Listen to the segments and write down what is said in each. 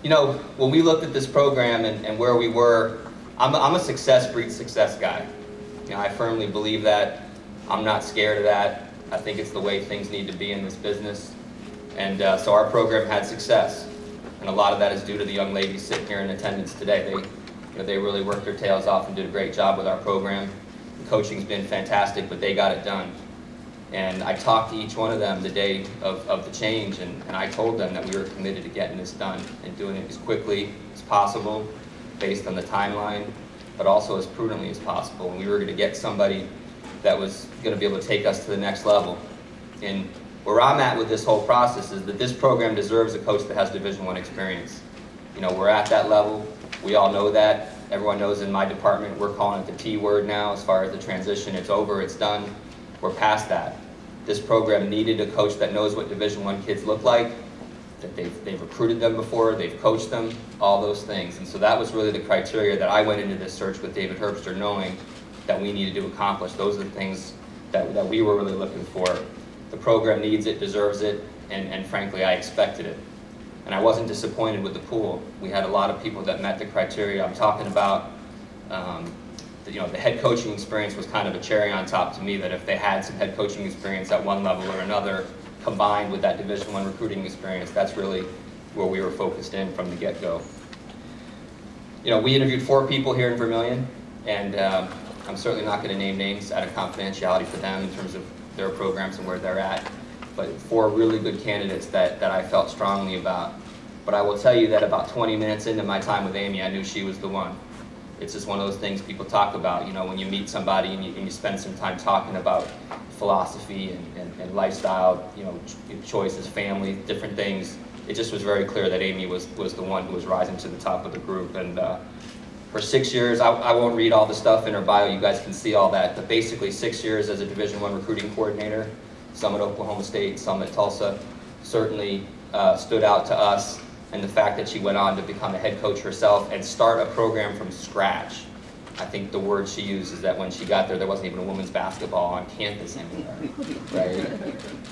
You know, when we looked at this program and where we were, I'm a success breeds success guy. You know, I firmly believe that. I'm not scared of that. I think it's the way things need to be in this business. And so our program had success. And a lot of that is due to the young ladies sitting here in attendance today. They really worked their tails off and did a great job with our program. The coaching's been fantastic, but they got it done. And I talked to each one of them the day of the change, and I told them that we were committed to getting this done and doing it as quickly as possible, based on the timeline, but also as prudently as possible. And we were going to get somebody that was going to be able to take us to the next level. And where I'm at with this whole process is that this program deserves a coach that has Division I experience. You know, we're at that level. We all know that. Everyone knows in my department we're calling it the T word now as far as the transition. It's over, it's done. We're past that. This program needed a coach that knows what Division I kids look like, that they've recruited them before, they've coached them, all those things. And so that was really the criteria that I went into this search with David Herbster, knowing that we needed to accomplish. Those are the things that we were really looking for. The program needs it, deserves it, and frankly, I expected it. And I wasn't disappointed with the pool. We had a lot of people that met the criteria I'm talking about. You know, the head coaching experience was kind of a cherry on top to me, that if they had some head coaching experience at one level or another, combined with that Division I recruiting experience, that's really where we were focused in from the get-go. You know, we interviewed 4 people here in Vermilion, and I'm certainly not going to name names out of confidentiality for them in terms of their programs and where they're at, but 4 really good candidates that I felt strongly about. But I will tell you that about 20 minutes into my time with Amy, I knew she was the one. It's just one of those things people talk about, you know, when you meet somebody and you spend some time talking about philosophy and lifestyle, you know, choices, family, different things. It just was very clear that Amy was the one who was rising to the top of the group. And for 6 years, I won't read all the stuff in her bio, you guys can see all that, but basically 6 years as a Division I recruiting coordinator, some at Oklahoma State, some at Tulsa, certainly stood out to us. And the fact that she went on to become a head coach herself and start a program from scratch. I think the word she used is that when she got there wasn't even a women's basketball on campus anymore, right?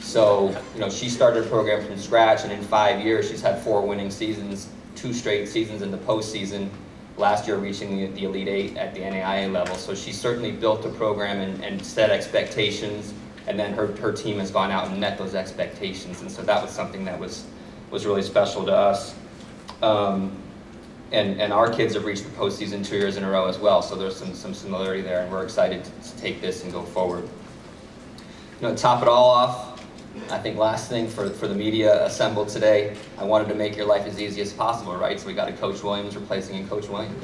So, you know, she started a program from scratch, and in 5 years she's had 4 winning seasons, 2 straight seasons in the postseason, last year reaching the Elite 8 at the NAIA level. So she certainly built a program and set expectations, and then her team has gone out and met those expectations, and so that was something that was really special to us. And our kids have reached the postseason 2 years in a row as well, so there's some similarity there, and we're excited to take this and go forward. You know, to top it all off, I think last thing for the media assembled today, I wanted to make your life as easy as possible, right? So we got a Coach Williams replacing in Coach Williams.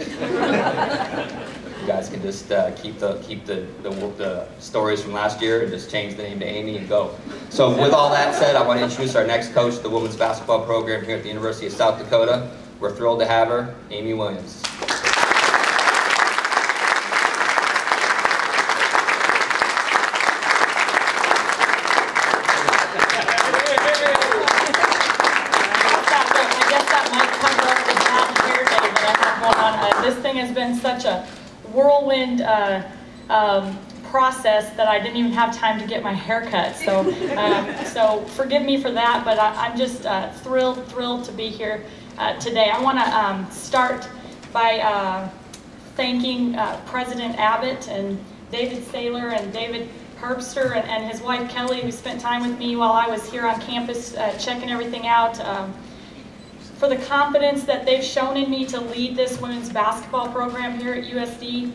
You guys can just keep the stories from last year and just change the name to Amy and go. So with all that said, I want to introduce our next coach, the women's basketball program here at the University of South Dakota. We're thrilled to have her, Amy Williams. This thing has been such a whirlwind process that I didn't even have time to get my hair cut. So, so forgive me for that, but I'm just thrilled to be here today. I want to start by thanking President Abbott and David Sayler and David Herbster and his wife Kelly, who spent time with me while I was here on campus checking everything out. For the confidence that they've shown in me to lead this women's basketball program here at USD.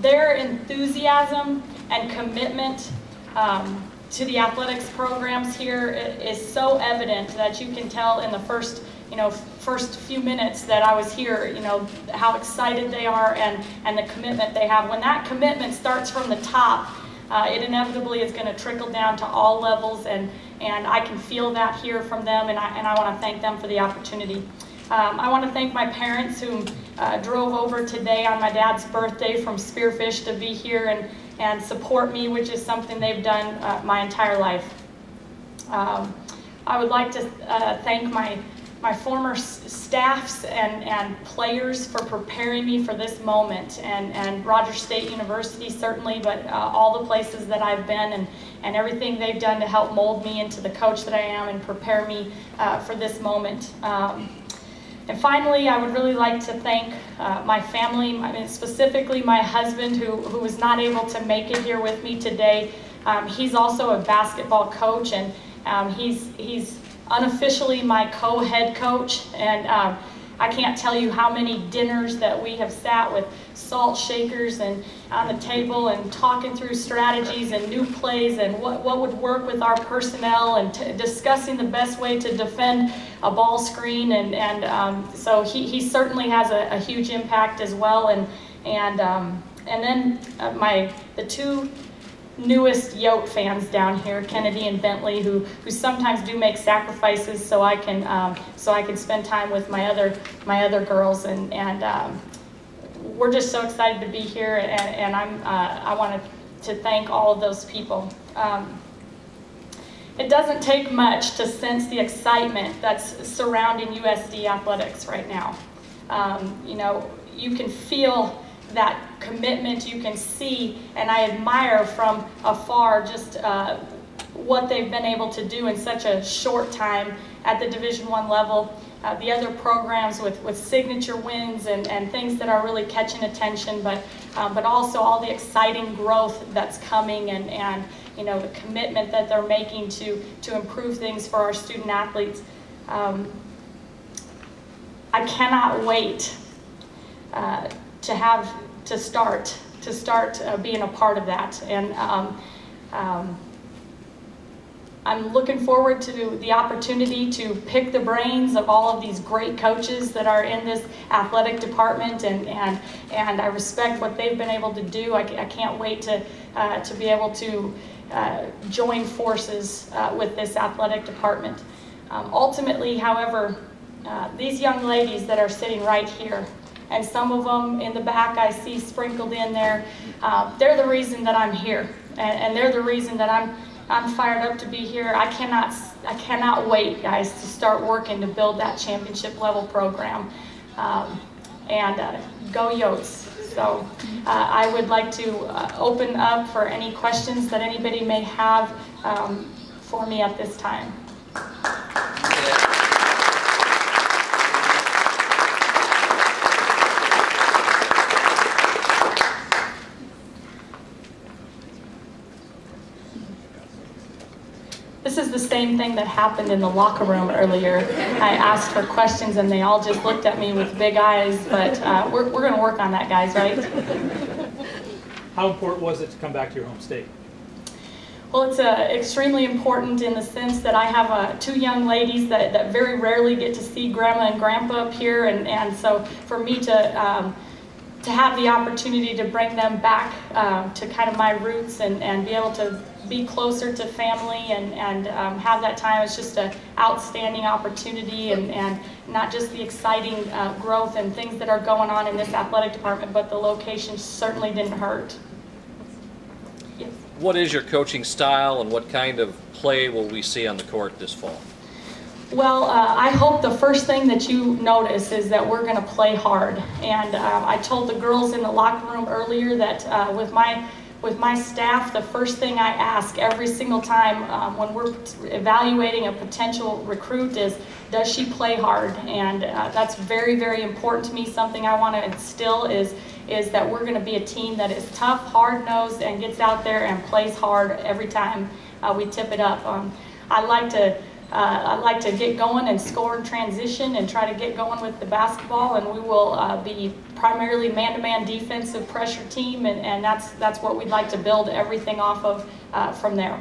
Their enthusiasm and commitment to the athletics programs here is so evident that you can tell in the first few minutes that I was here, how excited they are and the commitment they have. When that commitment starts from the top, it inevitably is going to trickle down to all levels, and I can feel that here from them, and I want to thank them for the opportunity. I want to thank my parents who drove over today on my dad's birthday from Spearfish to be here and support me, which is something they've done my entire life. I would like to thank my former staffs and players for preparing me for this moment, and Rogers State University certainly, but all the places that I've been and everything they've done to help mold me into the coach that I am and prepare me for this moment. And finally, I would really like to thank my family, specifically my husband, who was not able to make it here with me today. He's also a basketball coach, and he's unofficially my co-head coach. And I can't tell you how many dinners that we have sat with salt shakers and on the table and talking through strategies and new plays and what would work with our personnel, and discussing the best way to defend a ball screen. And so he certainly has a huge impact as well. And then the two newest Yote fans down here, Kennedy and Bentley, who sometimes do make sacrifices so I can spend time with my other girls, and we're just so excited to be here, and I wanted to thank all of those people. It doesn't take much to sense the excitement that's surrounding USD athletics right now. You know, you can feel that commitment, you can see, and I admire from afar just what they've been able to do in such a short time at the Division I level. The other programs with signature wins and things that are really catching attention, but also all the exciting growth that's coming, and you know, the commitment that they're making to improve things for our student athletes. I cannot wait to start being a part of that, and I'm looking forward to the opportunity to pick the brains of all of these great coaches that are in this athletic department, and I respect what they've been able to do. I can't wait to be able to join forces with this athletic department. Ultimately, however, these young ladies that are sitting right here, and some of them in the back I see sprinkled in there, they're the reason that I'm here, and they're the reason that I'm fired up to be here. I cannot wait, guys, to start working to build that championship level program, and go Yotes. So I would like to open up for any questions that anybody may have for me at this time. This is the same thing that happened in the locker room earlier. I asked for questions and they all just looked at me with big eyes, but we're going to work on that, guys, right? How important was it to come back to your home state? Well, it's extremely important in the sense that I have two young ladies that very rarely get to see Grandma and Grandpa up here, and so for me to have the opportunity to bring them back to kind of my roots and be able to be closer to family and have that time, it's just an outstanding opportunity, and not just the exciting growth and things that are going on in this athletic department, but the location certainly didn't hurt. Yes. What is your coaching style, and what kind of play will we see on the court this fall? Well, I hope the first thing that you notice is that we're going to play hard. And I told the girls in the locker room earlier that with my staff, the first thing I ask every single time when we're evaluating a potential recruit is, does she play hard? And that's very, very important to me. Something I want to instill is that we're going to be a team that is tough, hard-nosed, and gets out there and plays hard every time we tip it up. I like to get going and score in transition and try to get going with the basketball, and we will be primarily man-to-man defensive pressure team, and that's what we'd like to build everything off of from there.